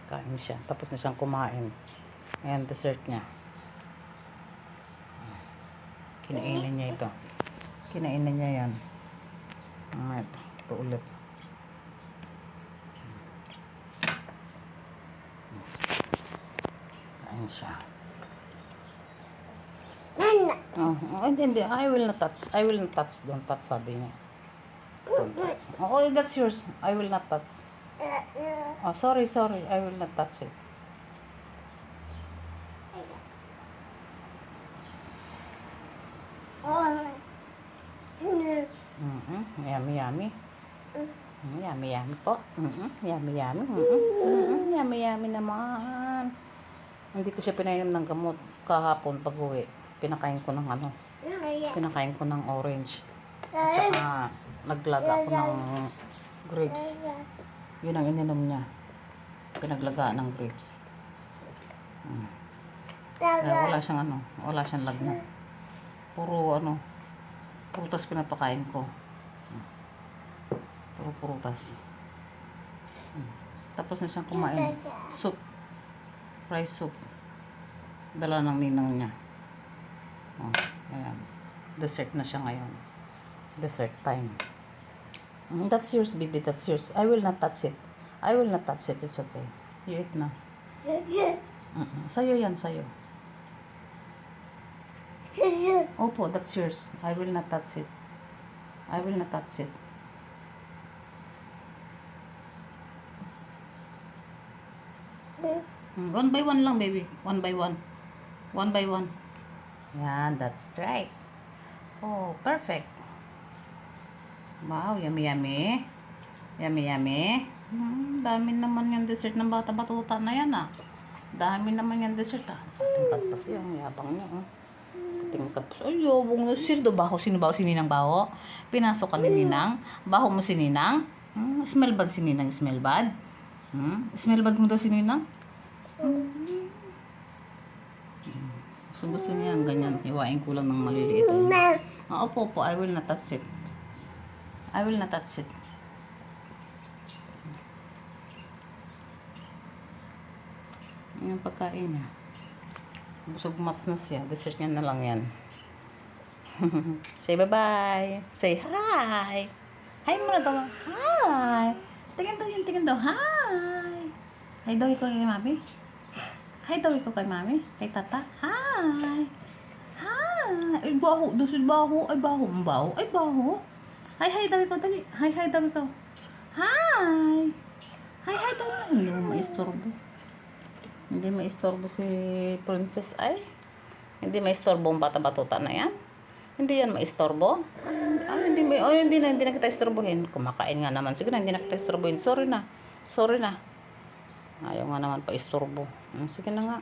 Kain siya. Tapos na siyang kumain. Ayan, dessert niya. Kinainan niya ito. Kinainan niya yan. Ito ulit. Kain siya. Hindi. I will not touch. I will not touch. Don't touch, sabi niya. Don't touch. Oh, that's yours. I will not touch. Oh, sorry. I will not touch it. Yummy. Yummy po. Yummy. Yummy naman. Hindi ko siya pinainom ng gamot kahapon pag-uwi. Pinakain ko ng Pinakain ko ng orange. At saka naglaga ako ng grapes. Yun ang ininom niya. Pinaglaga ng grapes. Wala siyang lagnat. Puro prutas pinapakain ko. Puro prutas. Tapos na siyang kumain. Soup. Rice soup. Dala ng ninang niya. Ayan. Dessert na siya ngayon. Dessert time. That's yours, baby. That's yours. I will not touch it. It's okay. You eat na. Sa'yo yan, sa'yo. Opo, that's yours. I will not touch it. One by one lang, baby. One by one. Yan, that's right. Oh, perfect. Wow, yummy. Dami naman yung dessert ng bata-batuta na yan, Dami naman yung dessert, Tingkat pa siya, ang yabang niya, Tingkat pa siya. Ay, yabang na siya. Sino baho? Sininang baho? Pinasok ka ni Ninang. Baho mo si Ninang? Smell bad si Ninang? Smell bad? Smell bad mo daw si Ninang? Gusto niya ang ganyan. Iwain ko lang ng maliliit. Opo. I will not touch it. Yung pagkain niya. Busog mats na siya. Dessert niya na lang yan. Say bye-bye. Say hi. Hi muna daw. Hi. Tingin daw. Hi. Hi daw ikaw kay mami. Kay tata. Hi. Ay, baho. Dusul baho. Ay, baho. Hi daw ikaw. Dali. Hi daw ikaw. Hi. Hi daw. Hindi maistorbo si Princess ay. Hindi maistorbo ang bata-batuta na yan. Hindi yan maistorbo. Hindi na kita istorbohin. Kumakain nga naman. Sige na, hindi na kita istorbohin. Sorry na. Ayaw nga naman pa istorbo. Sige na nga.